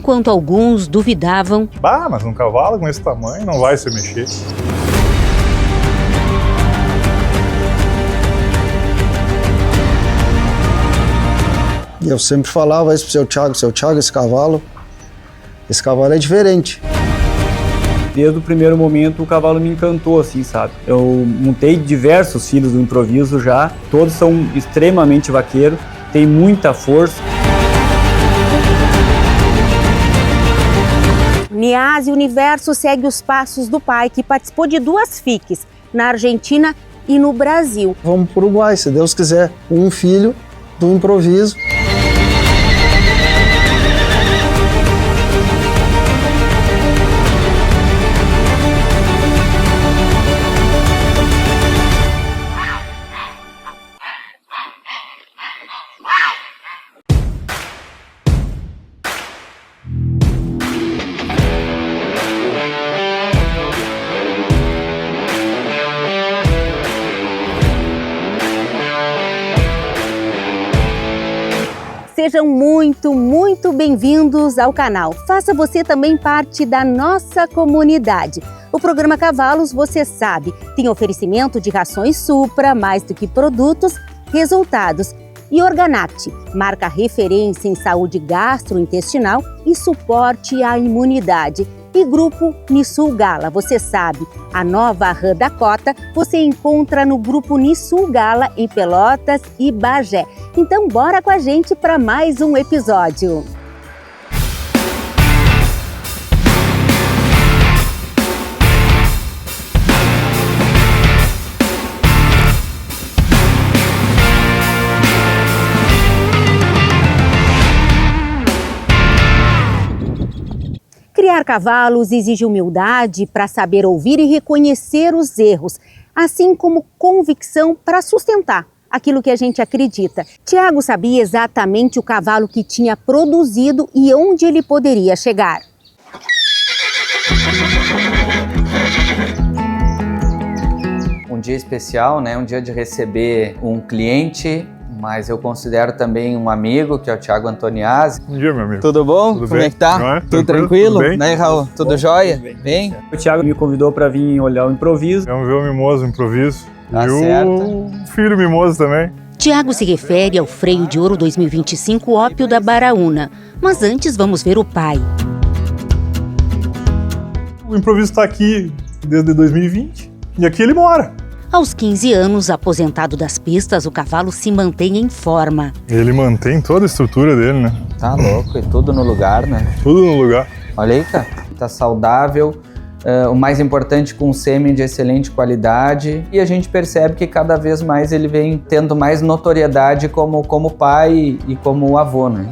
Enquanto alguns duvidavam... Mas um cavalo com esse tamanho não vai se mexer. E eu sempre falava isso pro seu Thiago, esse cavalo é diferente. Desde o primeiro momento o cavalo me encantou, assim, sabe? Eu montei diversos filhos do improviso já, todos são extremamente vaqueiros, tem muita força. Niase Universo segue os passos do pai, que participou de 2 FICs, na Argentina e no Brasil. Vamos pro Uruguai, se Deus quiser, um filho do improviso. Sejam muito bem-vindos ao canal. Faça você também parte da nossa comunidade. O programa Cavalos, você sabe, tem oferecimento de rações Supra, mais do que produtos, resultados. E Organact, marca referência em saúde gastrointestinal e suporte à imunidade. E Grupo Nissul Gala, você sabe, a nova rã da cota você encontra no Grupo Nissul Gala em Pelotas e Bagé. Então bora com a gente para mais um episódio. Criar cavalos exige humildade para saber ouvir e reconhecer os erros, assim como convicção para sustentar aquilo que a gente acredita. Thiago sabia exatamente o cavalo que tinha produzido e onde ele poderia chegar. Um dia especial, né? Um dia de receber um cliente, mas eu considero também um amigo, que é o Thiago Antoniazzi. Bom dia, meu amigo. Tudo bom? Tudo Como bem? é que tá? Não é? Tudo tranquilo? Tudo bem? Né, Raul? Tudo jóia? Bem? O Thiago me convidou para vir olhar o improviso. Vamos ver o mimoso improviso. Tá e certo. o filho mimoso também. Thiago se refere ao Freio de Ouro 2025 Ópio da Baraúna. Mas antes vamos ver o pai. O improviso está aqui desde 2020 e aqui ele mora. Aos 15 anos, aposentado das pistas, o cavalo se mantém em forma. Ele mantém toda a estrutura dele, né? Tá louco, e tudo no lugar, né? Tudo no lugar. Olha aí, cara. Tá saudável, o mais importante, com sêmen de excelente qualidade. E a gente percebe que cada vez mais ele vem tendo mais notoriedade como pai e como avô, né?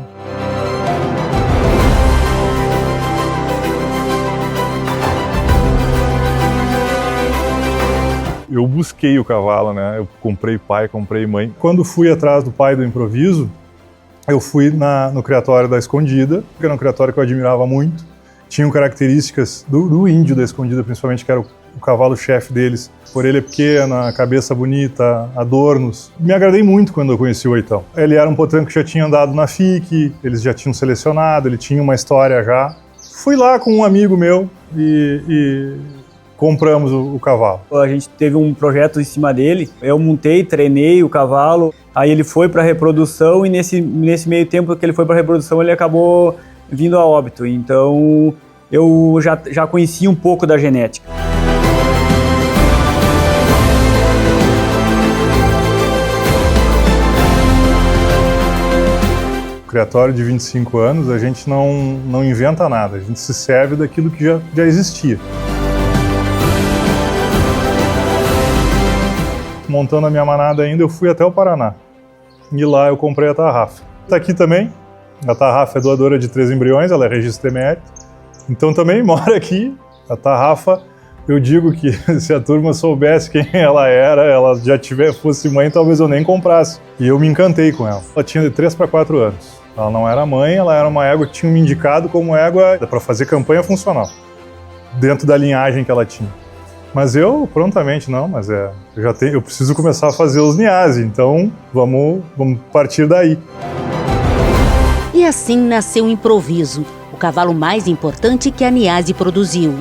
Eu busquei o cavalo, né? Eu comprei pai, comprei mãe. Quando fui atrás do pai do improviso, eu fui no criatório da Escondida, que era um criatório que eu admirava muito. Tinham características do índio da Escondida, principalmente, que era o cavalo-chefe deles. Orelha pequena, cabeça bonita, adornos. Me agradei muito quando eu conheci o Oitão. Ele era um potranco que já tinha andado na FIC, eles já tinham selecionado, ele tinha uma história já. Fui lá com um amigo meu e compramos o cavalo. A gente teve um projeto em cima dele, eu montei, treinei o cavalo, aí ele foi para reprodução e nesse meio tempo que ele foi para reprodução ele acabou vindo a óbito. Então eu já conhecia um pouco da genética. Criatório de 25 anos, a gente não inventa nada, a gente se serve daquilo que já existia. Montando a minha manada ainda, eu fui até o Paraná. E lá eu comprei a tarrafa. Está aqui também, a tarrafa é doadora de 3 embriões, ela é registro emérito. Então também mora aqui. A tarrafa, eu digo que se a turma soubesse quem ela era, ela já fosse mãe, talvez eu nem comprasse. E eu me encantei com ela. Ela tinha de 3 para 4 anos. Ela não era mãe, ela era uma égua que tinha me indicado como égua para fazer campanha funcional, dentro da linhagem que ela tinha. Mas eu, prontamente, eu preciso começar a fazer os Niase, então vamos partir daí. E assim nasceu o improviso. O cavalo mais importante que a Niase produziu.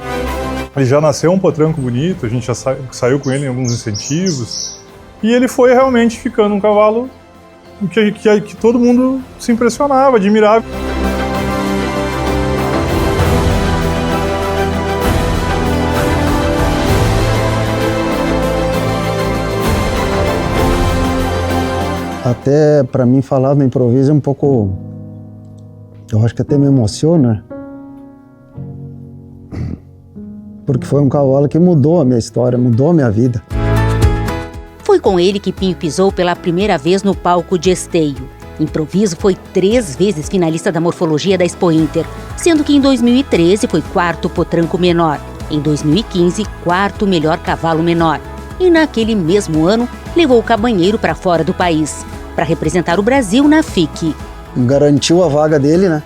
Ele já nasceu um potranco bonito, a gente já saiu com ele em alguns incentivos, e ele foi realmente ficando um cavalo que todo mundo se impressionava, admirava. Até para mim falar do improviso é um pouco, eu acho que até me emociona, porque foi um cavalo que mudou a minha história, mudou a minha vida. Foi com ele que Pinho pisou pela primeira vez no palco de esteio. Improviso foi 3 vezes finalista da morfologia da Expo Inter, sendo que em 2013 foi 4º potranco menor, em 2015 4º melhor cavalo menor, e naquele mesmo ano levou o cabanheiro para fora do país, para representar o Brasil na FIC. Garantiu a vaga dele, né?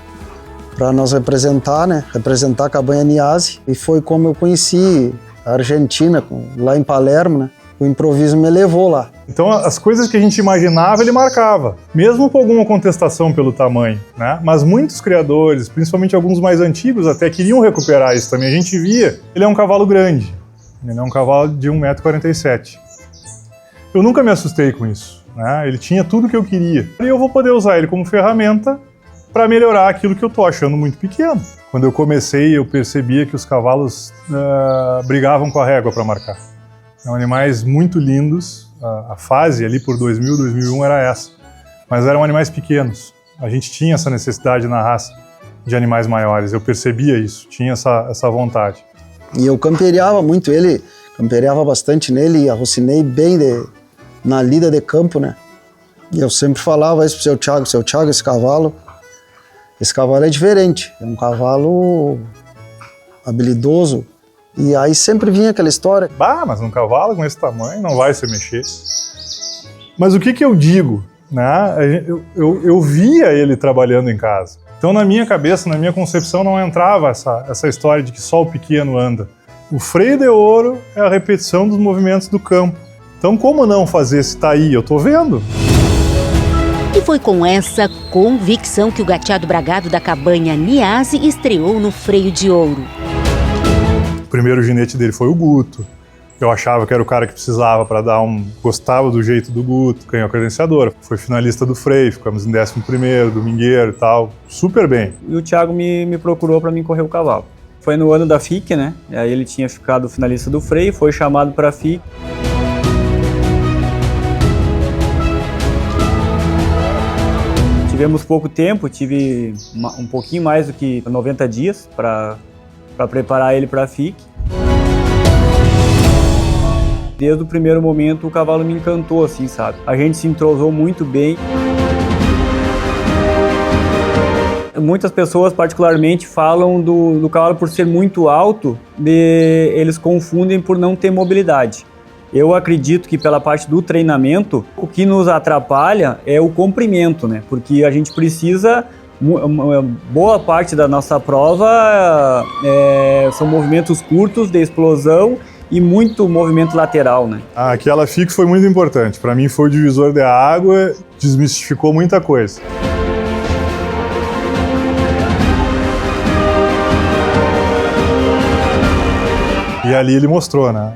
Para nós representar, né? Representar a cabanha Niase. E foi como eu conheci a Argentina, lá em Palermo, né? O improviso me levou lá. Então as coisas que a gente imaginava, ele marcava. Mesmo com alguma contestação pelo tamanho, né? Mas muitos criadores, principalmente alguns mais antigos, até queriam recuperar isso também. A gente via, ele é um cavalo grande. Ele é um cavalo de 1,47 m. Eu nunca me assustei com isso, né? Ele tinha tudo que eu queria. E eu vou poder usar ele como ferramenta para melhorar aquilo que eu tô achando muito pequeno. Quando eu comecei, eu percebia que os cavalos brigavam com a régua para marcar. São animais muito lindos, a fase ali por 2000, 2001 era essa. Mas eram animais pequenos. A gente tinha essa necessidade na raça de animais maiores, eu percebia isso, tinha essa vontade. E eu campereava muito ele, campereava bastante nele e arrocinei bem na lida de campo, né? E eu sempre falava isso pro seu Thiago, esse cavalo é diferente, é um cavalo habilidoso. E aí sempre vinha aquela história. Mas um cavalo com esse tamanho não vai se mexer. Mas o que eu digo? Né? Eu via ele trabalhando em casa. Então na minha cabeça, na minha concepção, não entrava essa história de que só o pequeno anda. O freio de ouro é a repetição dos movimentos do campo. Então como não fazer se tá aí? Eu tô vendo. E foi com essa convicção que o gateado bragado da cabanha Niase estreou no freio de ouro. O primeiro ginete dele foi o Guto. Eu achava que era o cara que precisava para gostava do jeito do Guto, ganhou a credenciadora. Foi finalista do freio, ficamos em 11º, domingueiro e tal, super bem. E o Thiago me procurou para mim correr o cavalo. Foi no ano da FIC, né? E aí ele tinha ficado finalista do freio, foi chamado para a FIC. Tivemos pouco tempo, tive um pouquinho mais do que 90 dias para preparar ele para a FIC. Desde o primeiro momento o cavalo me encantou, assim, sabe? A gente se entrosou muito bem. Muitas pessoas, particularmente, falam do cavalo por ser muito alto, eles confundem por não ter mobilidade. Eu acredito que pela parte do treinamento, o que nos atrapalha é o comprimento, né? Porque a gente precisa, boa parte da nossa prova são movimentos curtos de explosão e muito movimento lateral, né? Aquela FIC foi muito importante. Para mim foi o divisor de água, desmistificou muita coisa. E ali ele mostrou, né?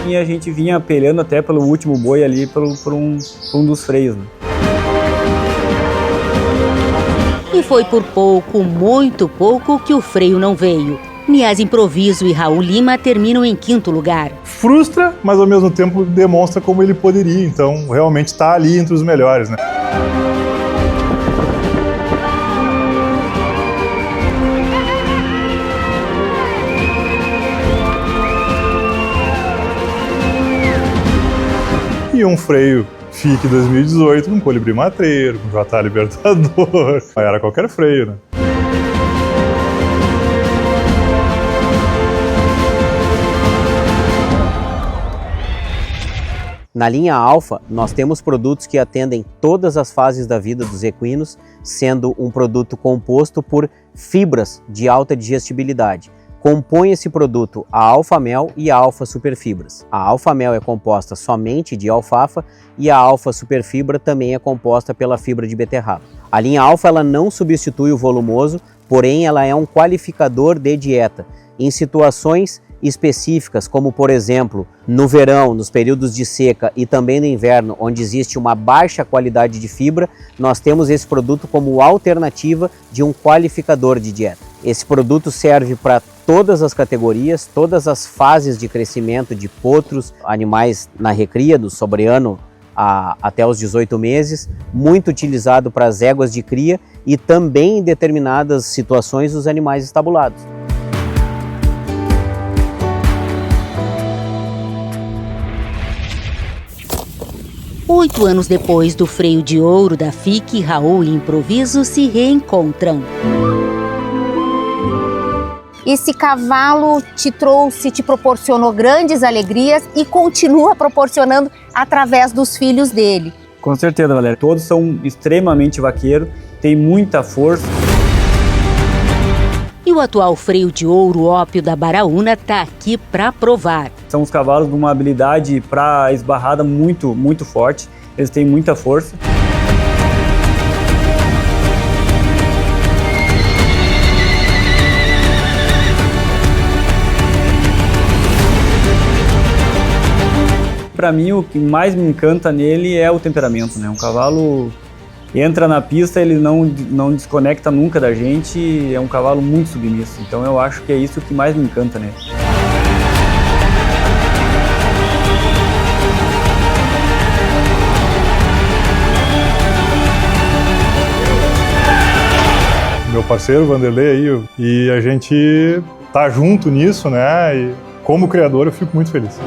E a gente vinha apelhando até pelo último boi ali, por um dos freios, né? E foi por pouco, muito pouco, que o freio não veio. Niase Improviso e Raul Lima terminam em 5º lugar. Frustra, mas ao mesmo tempo demonstra como ele poderia. Então, realmente está ali entre os melhores, né? E um freio FIC 2018 com colibri matreiro, com Jatá Libertador. Era qualquer freio, né? Na linha Alfa, nós temos produtos que atendem todas as fases da vida dos equinos, sendo um produto composto por fibras de alta digestibilidade, Compõe esse produto a alfa-mel e a alfa-superfibras. A alfa-mel é composta somente de alfafa e a alfa-superfibra também é composta pela fibra de beterraba. A linha alfa ela não substitui o volumoso, porém ela é um qualificador de dieta em situações específicas, como por exemplo, no verão, nos períodos de seca e também no inverno, onde existe uma baixa qualidade de fibra, nós temos esse produto como alternativa de um qualificador de dieta. Esse produto serve para todas as categorias, todas as fases de crescimento de potros, animais na recria, do sobreano até os 18 meses, muito utilizado para as éguas de cria e também em determinadas situações os animais estabulados. Oito anos depois do freio de ouro da FIC, Raul e Improviso se reencontram. Esse cavalo te proporcionou grandes alegrias e continua proporcionando através dos filhos dele. Com certeza, Valéria. Todos são extremamente vaqueiros, têm muita força. E o atual freio de ouro Ópio da Baraúna está aqui para provar. São os cavalos de uma habilidade para esbarrada muito, muito forte. Eles têm muita força. Para mim, o que mais me encanta nele é o temperamento, né? Um cavalo entra na pista, ele não desconecta nunca da gente, é um cavalo muito submisso. Então eu acho que é isso que mais me encanta nele. Meu parceiro, Vanderlei, aí, e a gente tá junto nisso, né? E como criador eu fico muito feliz.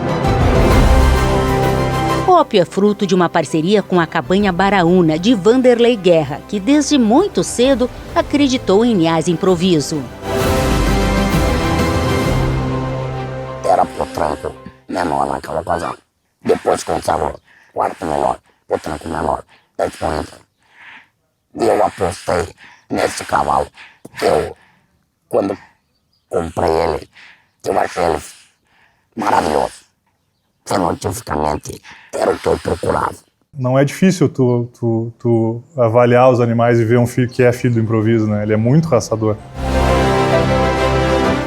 Ópio é fruto de uma parceria com a Cabanha Baraúna, de Vanderlei Guerra, que desde muito cedo acreditou em Niás Improviso. Era pro tranco menor naquela ocasião. Depois começava o quarto menor, o tranco menor da Expointer. E eu apostei nesse cavalo, que eu, quando comprei ele, eu achei ele maravilhoso. Fenotificamente era o que eu procurava. Não é difícil tu avaliar os animais e ver um filho que é filho do improviso, né? Ele é muito raçador.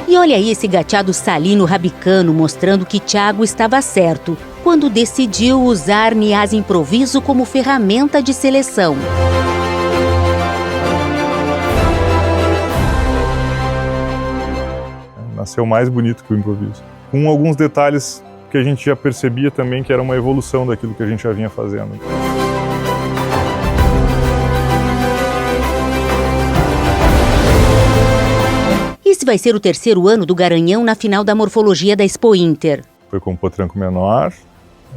E olha aí esse gateado salino rabicano mostrando que Thiago estava certo quando decidiu usar Niás Improviso como ferramenta de seleção. Nasceu mais bonito que o improviso. Com alguns detalhes que a gente já percebia também que era uma evolução daquilo que a gente já vinha fazendo. Esse vai ser o terceiro ano do Garanhão na final da morfologia da Expointer. Foi com potranco menor,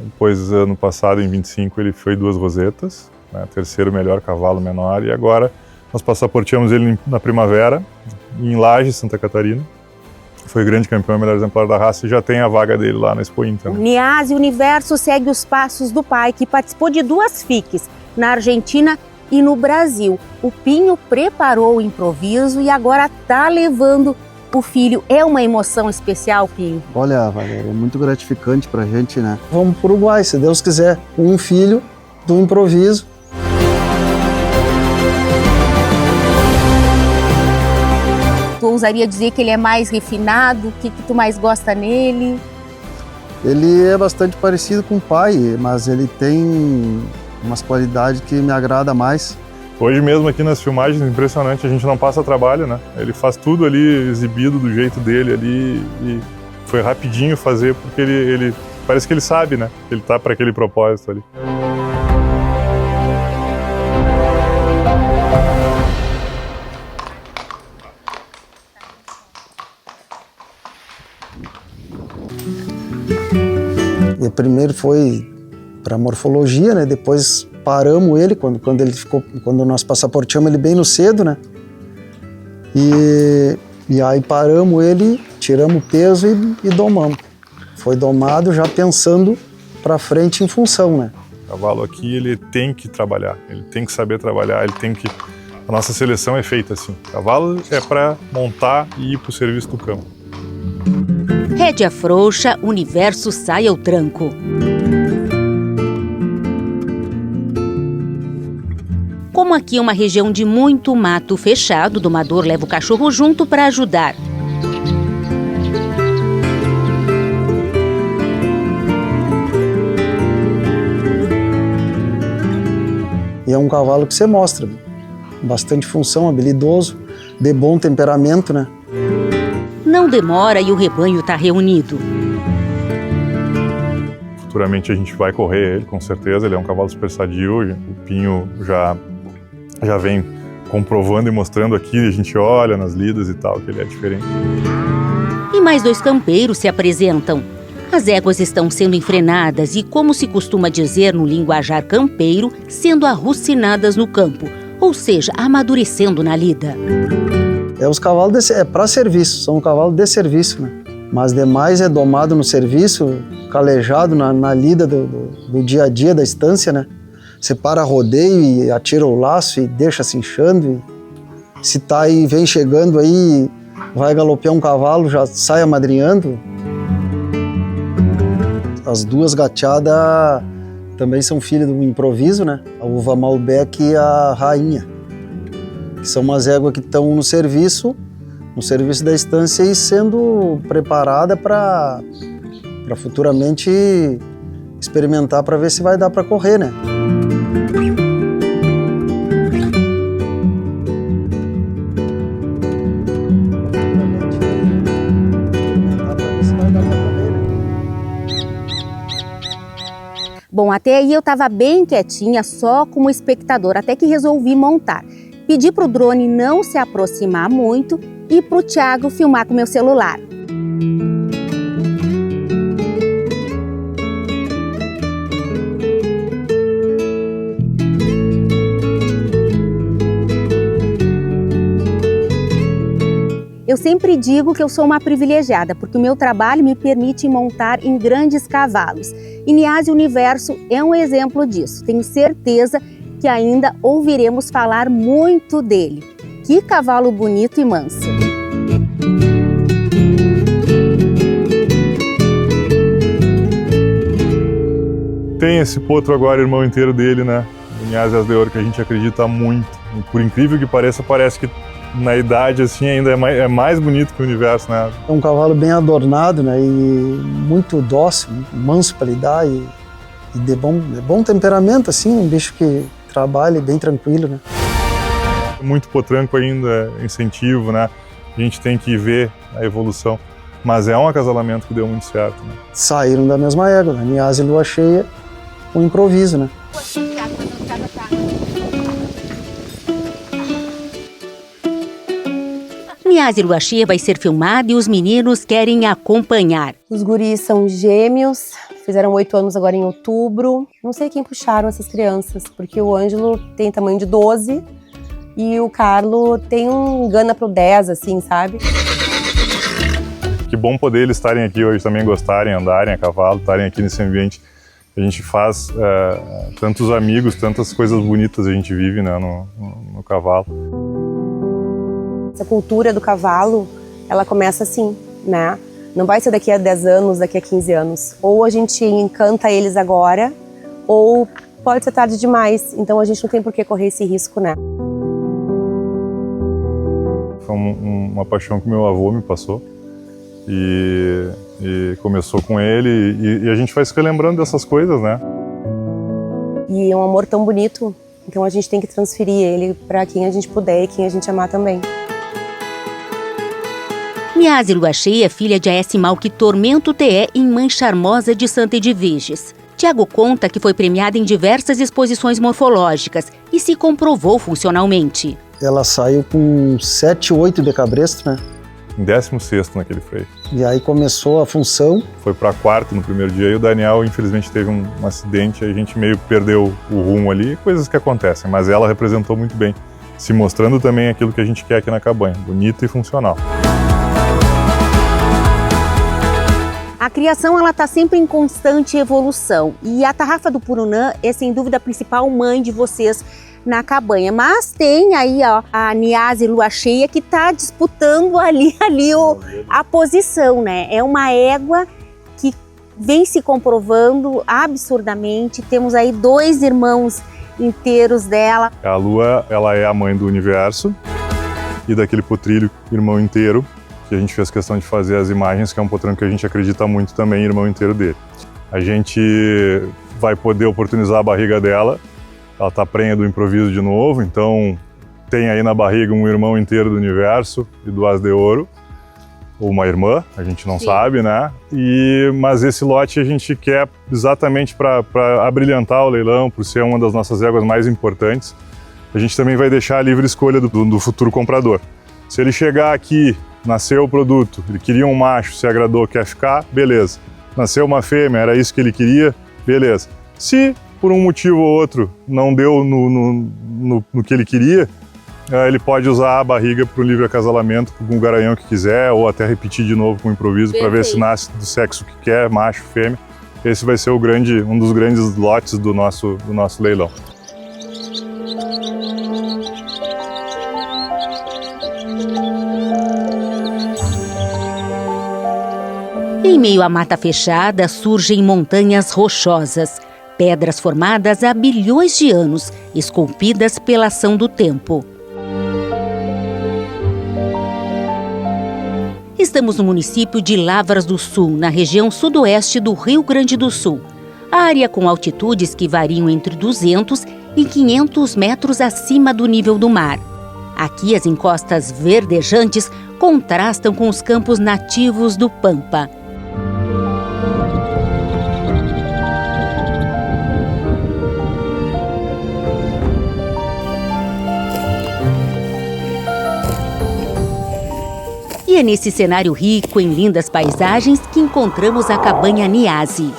depois ano passado em 25 ele foi 2 rosetas, né, terceiro melhor cavalo menor, e agora nós passaporteamos ele na primavera, em Lages, Santa Catarina. Foi grande campeão, melhor exemplar da raça, e já tem a vaga dele lá na Expointer. O Niás Universo segue os passos do pai, que participou de 2 FICs, na Argentina e no Brasil. O Pinho preparou o improviso e agora está levando o filho. É uma emoção especial, Pinho? Olha, Valéria, é muito gratificante pra gente, né? Vamos pro Uruguai, se Deus quiser, um filho do improviso. Tu ousaria dizer que ele é mais refinado? O que tu mais gosta nele? Ele é bastante parecido com o pai, mas ele tem umas qualidades que me agrada mais. Hoje mesmo aqui nas filmagens, impressionante, a gente não passa trabalho, né? Ele faz tudo ali exibido do jeito dele ali, e foi rapidinho fazer, porque ele parece que ele sabe, né? Ele tá para aquele propósito ali. E primeiro foi para morfologia, né? Depois paramos ele quando nós passaporteamos ele bem no cedo, né? E aí paramos ele, tiramos o peso e domamos. Foi domado já pensando para frente em função, né? O cavalo aqui, ele tem que trabalhar, ele tem que saber trabalhar, ele tem que... A nossa seleção é feita assim. O cavalo é para montar e ir para o serviço do campo. Rédea frouxa, universo sai ao tranco. Como aqui é uma região de muito mato fechado, o domador leva o cachorro junto para ajudar. E é um cavalo que você mostra, bastante função, habilidoso, de bom temperamento, né? Não demora e o rebanho está reunido. Futuramente a gente vai correr ele, com certeza. Ele é um cavalo super sadio. O Pinho já vem comprovando e mostrando aqui. A gente olha nas lidas e tal, que ele é diferente. E mais 2 campeiros se apresentam. As éguas estão sendo enfrenadas e, como se costuma dizer no linguajar campeiro, sendo arrucinadas no campo, ou seja, amadurecendo na lida. Os cavalos é para serviço, são um cavalo de serviço, né? Mas demais é domado no serviço, calejado na lida do dia a dia da estância, né? Você para rodeio e atira o laço e deixa se inchando. E se tá aí, vem chegando aí, vai galopear um cavalo, já sai amadrinhando. As 2 gateadas também são filhas do improviso, né? A uva Malbec e a rainha, que são umas éguas que estão no serviço da estância e sendo preparada para futuramente experimentar para ver se vai dar para correr, né? Bom, até aí eu estava bem quietinha, só como espectador, até que resolvi montar. Pedi para o drone não se aproximar muito e para o Thiago filmar com meu celular. Eu sempre digo que eu sou uma privilegiada, porque o meu trabalho me permite montar em grandes cavalos. E Niase Universo é um exemplo disso. Tenho certeza que ainda ouviremos falar muito dele. Que cavalo bonito e manso! Tem esse potro agora, irmão inteiro dele, né? O Niase As de Ouro, que a gente acredita muito. E por incrível que pareça, parece que na idade assim ainda é mais bonito que o Universo, né? É um cavalo bem adornado, né? E muito dócil, manso para lidar e de bom temperamento, assim, um bicho que trabalha bem tranquilo, né? Muito potranco ainda, incentivo, né? A gente tem que ver a evolução. Mas é um acasalamento que deu muito certo, né? Saíram da mesma égua, né? Niase e Lua Cheia, um improviso, né? Niase Lua Cheia vai ser filmada e os meninos querem acompanhar. Os guris são gêmeos, fizeram 8 anos agora em outubro. Não sei quem puxaram essas crianças, porque o Ângelo tem tamanho de 12 e o Carlo tem gana pro 10, assim, sabe? Que bom poder eles estarem aqui hoje também, gostarem, andarem a cavalo, estarem aqui nesse ambiente. A gente faz tantos amigos, tantas coisas bonitas a gente vive, né, no cavalo. Essa cultura do cavalo, ela começa assim, né? Não vai ser daqui a 10 anos, daqui a 15 anos. Ou a gente encanta eles agora, ou pode ser tarde demais. Então a gente não tem por que correr esse risco, né? Foi uma paixão que meu avô me passou. E começou com ele e a gente vai se relembrando dessas coisas, né? E é um amor tão bonito, então a gente tem que transferir ele para quem a gente puder e quem a gente amar também. Niase Lua Cheia é filha de A.S. Malk Tormento TE em Mãe Charmosa de Santa Edviges. Tiago conta que foi premiada em diversas exposições morfológicas e se comprovou funcionalmente. Ela saiu com 7, 8 de cabresto, né? Em 16º naquele freio. E aí começou a função. Foi para 4º no primeiro dia e o Daniel infelizmente teve um acidente, a gente meio perdeu o rumo ali, coisas que acontecem, mas ela representou muito bem, se mostrando também aquilo que a gente quer aqui na cabanha, bonito e funcional. A criação ela está sempre em constante evolução e a tarrafa do Purunã é sem dúvida a principal mãe de vocês na cabanha, mas tem aí ó, a Niase Lua Cheia que está disputando ali a posição, né? É uma égua que vem se comprovando absurdamente. Temos aí 2 irmãos inteiros dela. A Lua, ela é a mãe do universo e daquele potrilho, irmão inteiro, que a gente fez questão de fazer as imagens, que é um potranco que a gente acredita muito também, irmão inteiro dele. A gente vai poder oportunizar a barriga dela. Ela está prenha do improviso de novo, então tem aí na barriga um irmão inteiro do universo e do As de Ouro, ou uma irmã, a gente não sabe, né? Mas esse lote a gente quer exatamente para abrilhantar o leilão, por ser uma das nossas éguas mais importantes. A gente também vai deixar a livre escolha do futuro comprador. Se ele chegar aqui, nasceu o produto, ele queria um macho, se agradou, quer ficar, beleza. Nasceu uma fêmea, era isso que ele queria, beleza. Se por um motivo ou outro não deu no que ele queria, ele pode usar a barriga para o livre acasalamento com o garanhão que quiser, ou até repetir de novo com o improviso para ver se nasce do sexo que quer, macho, fêmea. Esse vai ser um dos grandes lotes do nosso leilão. Em meio à mata fechada surgem montanhas rochosas, pedras formadas há bilhões de anos, esculpidas pela ação do tempo. Estamos no município de Lavras do Sul, na região sudoeste do Rio Grande do Sul. Área com altitudes que variam entre 200 e 500 metros acima do nível do mar. Aqui as encostas verdejantes contrastam com os campos nativos do Pampa. E é nesse cenário rico em lindas paisagens que encontramos a cabanha Niase.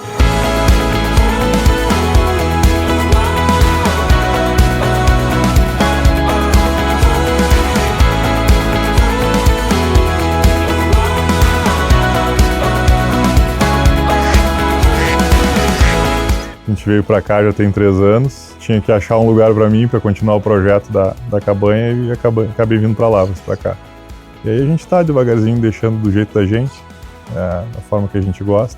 A gente veio para cá já tem 3 anos, tinha que achar um lugar para mim para continuar o projeto da cabanha e acabei vindo para Lavras, para cá. E aí a gente está devagarzinho deixando do jeito da gente, da forma que a gente gosta.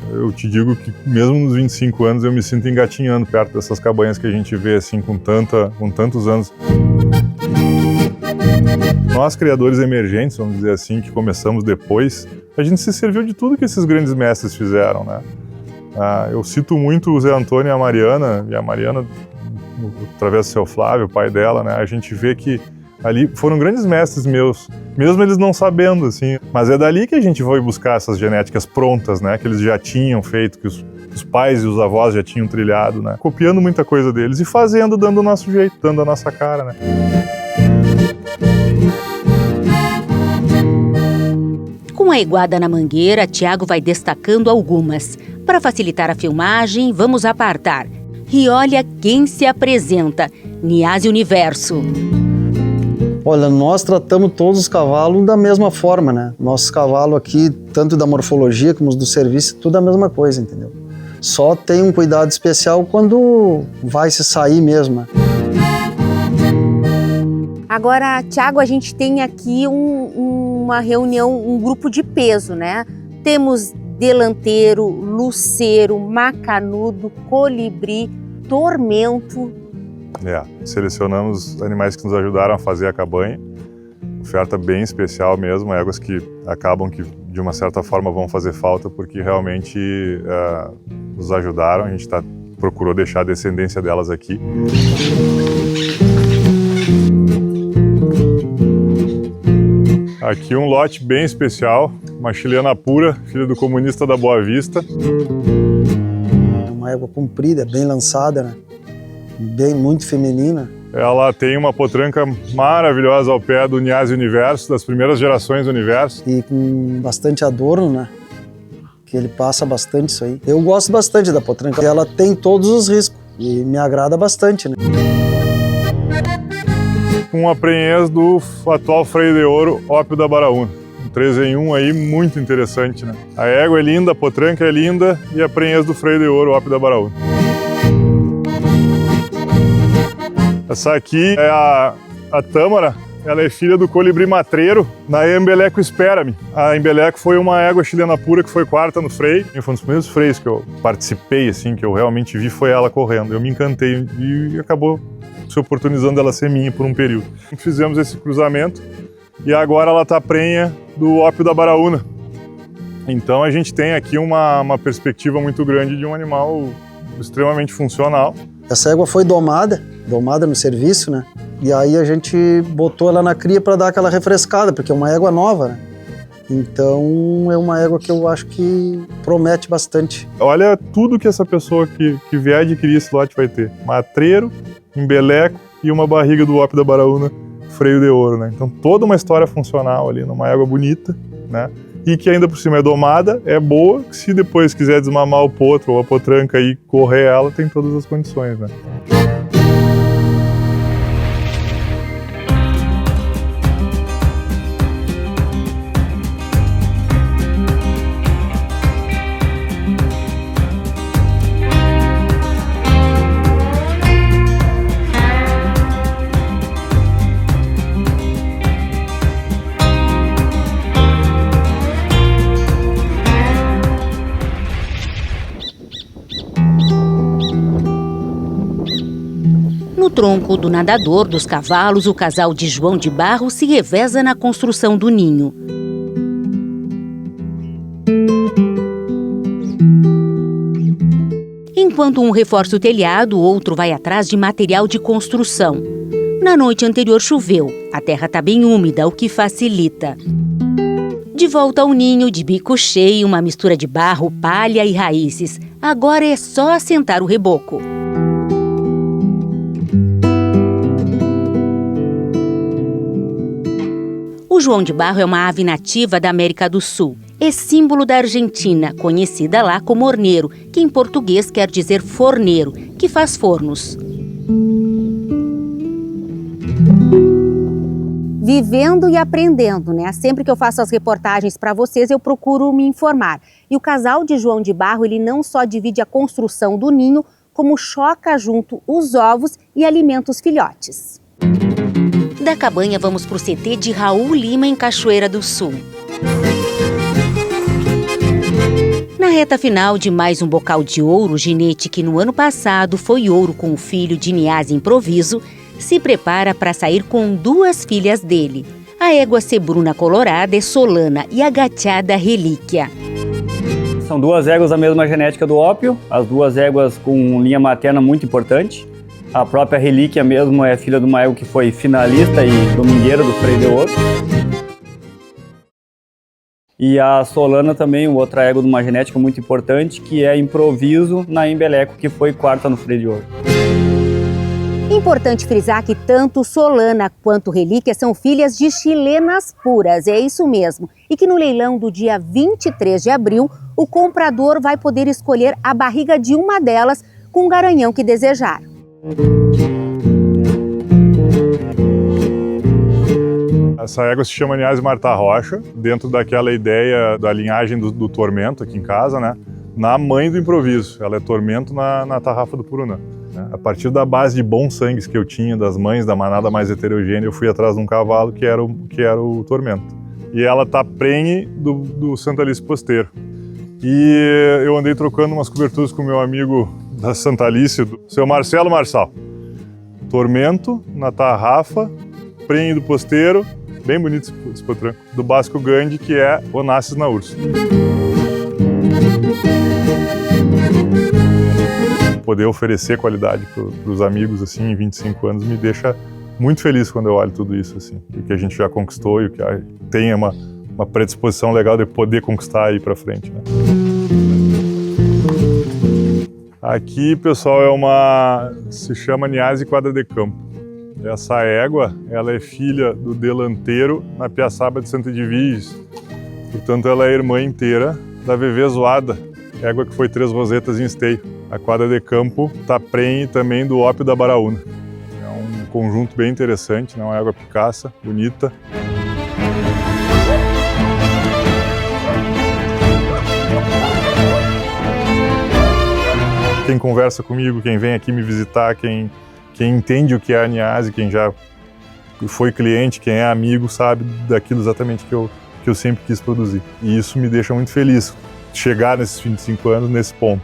Eu te digo que mesmo nos 25 anos eu me sinto engatinhando perto dessas cabanhas que a gente vê assim com tantos anos. Nós, criadores emergentes, vamos dizer assim, que começamos depois, a gente se serviu de tudo que esses grandes mestres fizeram, né? Eu cito muito o Zé Antônio e a Mariana, através do seu Flávio, o pai dela, né? A gente vê que ali foram grandes mestres meus, mesmo eles não sabendo, assim. Mas é dali que a gente foi buscar essas genéticas prontas, né? Que eles já tinham feito, que os pais e os avós já tinham trilhado, né? Copiando muita coisa deles e fazendo, dando o nosso jeito, dando a nossa cara, né? Com a iguada na mangueira, Tiago vai destacando algumas. Para facilitar a filmagem, vamos apartar. E olha quem se apresenta, Niase Universo. Olha, nós tratamos todos os cavalos da mesma forma, né? Nossos cavalos aqui, tanto da morfologia como do serviço, tudo a mesma coisa, entendeu? Só tem um cuidado especial quando vai se sair mesmo. Agora, Tiago, a gente tem aqui uma reunião, um grupo de peso, né? Temos delanteiro, luceiro, macanudo, colibri, tormento. Selecionamos animais que nos ajudaram a fazer a cabanha. Oferta bem especial mesmo, éguas que acabam que de uma certa forma vão fazer falta porque realmente nos ajudaram. A gente procurou deixar a descendência delas aqui. Aqui um lote bem especial, uma chilena pura, filha do comunista da Boa Vista. uma égua comprida, bem lançada, né? Muito feminina. Ela tem uma potranca maravilhosa ao pé do Niase Universo, das primeiras gerações do Universo. E com bastante adorno, né? Que ele passa bastante isso aí. Eu gosto bastante da potranca. Ela tem todos os riscos e me agrada bastante, né? Com a prenhez do atual freio de ouro Ópio da Baraúna. Um 3 em 1 aí muito interessante, né? A égua é linda, a potranca é linda e a prenhez do freio de ouro Ópio da Baraúna. Essa aqui é a Tâmara, ela é filha do colibri matreiro na Embeleco Espera-me. A Embeleco foi uma égua chilena pura que foi quarta no freio. Foi um dos primeiros freios que eu participei, assim, que eu realmente vi, foi ela correndo. Eu me encantei e acabou se oportunizando ela ser minha por um período. Fizemos esse cruzamento e agora ela está prenha do Ópio da Baraúna. Então a gente tem aqui uma perspectiva muito grande de um animal extremamente funcional. Essa égua foi domada no serviço, né? E aí a gente botou ela na cria para dar aquela refrescada, porque é uma égua nova, né? Então é uma égua que eu acho que promete bastante. Olha tudo que essa pessoa que vier adquirir esse lote vai ter. Matreiro, embeleco e uma barriga do Ópio da Baraúna, freio de ouro, né? Então toda uma história funcional ali, numa égua bonita, né? E que ainda por cima é domada, é boa, que se depois quiser desmamar o potro ou a potranca e correr ela, tem todas as condições, né? No tronco do nadador dos cavalos, o casal de João de Barro se reveza na construção do ninho. Enquanto um reforça o telhado, o outro vai atrás de material de construção. Na noite anterior choveu, a terra está bem úmida, o que facilita. De volta ao ninho, de bico cheio, uma mistura de barro, palha e raízes. Agora é só assentar o reboco. O João de Barro é uma ave nativa da América do Sul. É símbolo da Argentina, conhecida lá como orneiro, que em português quer dizer forneiro, que faz fornos. Vivendo e aprendendo, né? Sempre que eu faço as reportagens para vocês, eu procuro me informar. E o casal de João de Barro, ele não só divide a construção do ninho, como choca junto os ovos e alimenta os filhotes. Da cabanha, vamos para o CT de Raul Lima, em Cachoeira do Sul. Na reta final de mais um bocal de ouro, o ginete que no ano passado foi ouro com o filho de Niase Improviso, se prepara para sair com duas filhas dele. A égua cebruna colorada é Solana e a gateada Relíquia. São duas éguas da mesma genética do Ópio, as duas éguas com linha materna muito importante. A própria Relíquia mesmo é filha de uma égua que foi finalista e domingueira do freio de ouro. E a Solana também, outra égua de uma genética muito importante, que é Improviso na Embeleco, que foi quarta no freio de ouro. Importante frisar que tanto Solana quanto Relíquia são filhas de chilenas puras, é isso mesmo. E que no leilão do dia 23 de abril, o comprador vai poder escolher a barriga de uma delas com o garanhão que desejar. Essa égua se chama Niase Marta Rocha, dentro daquela ideia da linhagem do Tormento aqui em casa, né? Na mãe do Improviso, ela é Tormento na tarrafa do Purunã. Né? A partir da base de bons sangues que eu tinha, das mães da manada mais heterogênea, eu fui atrás de um cavalo que era o Tormento. E ela tá prenhe do Santa Alice Posteiro. E eu andei trocando umas coberturas com o meu amigo da Santa Alice, o seu Marcelo Marçal. Tormento na tarrafa, prenhe do Posteiro, bem bonito esse potranco, do Basco Gandhi, que é Onassis na Urso. Poder oferecer qualidade para os amigos assim, em 25 anos me deixa muito feliz quando eu olho tudo isso, assim, o que a gente já conquistou e o que tem uma predisposição legal de poder conquistar aí para frente, né? Aqui, pessoal, se chama Niase Quadra de Campo. Essa égua, ela é filha do delanteiro na Piaçaba de Santa Edviges. Portanto, ela é irmã inteira da VV Zoada, égua que foi 3 rosetas em esteio. A Quadra de Campo tá prenhe também do Ópio da Baraúna. É um conjunto bem interessante, né? Uma égua picaça, bonita. Quem conversa comigo, quem vem aqui me visitar, quem entende o que é a Niase, quem já foi cliente, quem é amigo, sabe daquilo exatamente que eu sempre quis produzir. E isso me deixa muito feliz, chegar nesses 25 anos nesse ponto.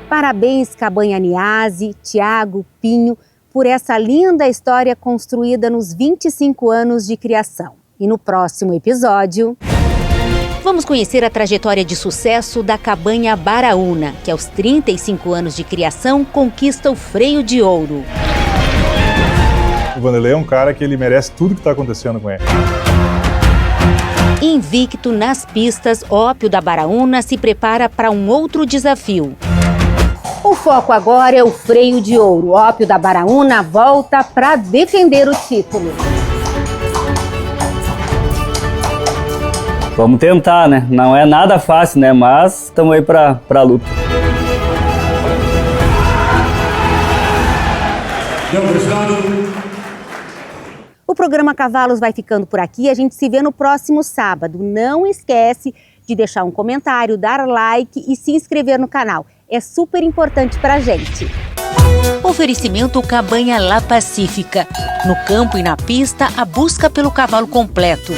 Parabéns, Cabanha Niase, Tiago, Pinho, por essa linda história construída nos 25 anos de criação. E no próximo episódio, vamos conhecer a trajetória de sucesso da Cabanha Baraúna, que aos 35 anos de criação conquista o freio de ouro. O Vanderlei é um cara que ele merece tudo que está acontecendo com ele. Invicto nas pistas, Ópio da Baraúna se prepara para um outro desafio. O foco agora é o freio de ouro. Ópio da Baraúna volta para defender o título. Vamos tentar, né? Não é nada fácil, né? Mas estamos aí para a luta. O programa Cavalos vai ficando por aqui. A gente se vê no próximo sábado. Não esquece de deixar um comentário, dar like e se inscrever no canal. É super importante pra gente. Oferecimento Cabanha La Pacífica. No campo e na pista, a busca pelo cavalo completo.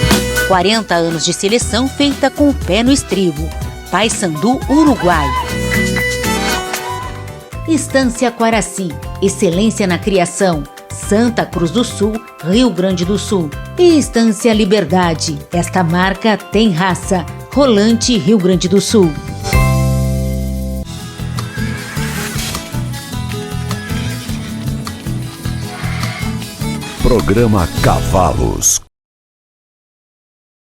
40 anos de seleção feita com o pé no estribo. Paysandu, Uruguai. Estância Quaraci. Excelência na criação. Santa Cruz do Sul, Rio Grande do Sul. E Estância Liberdade. Esta marca tem raça. Rolante, Rio Grande do Sul. Programa Cavalos.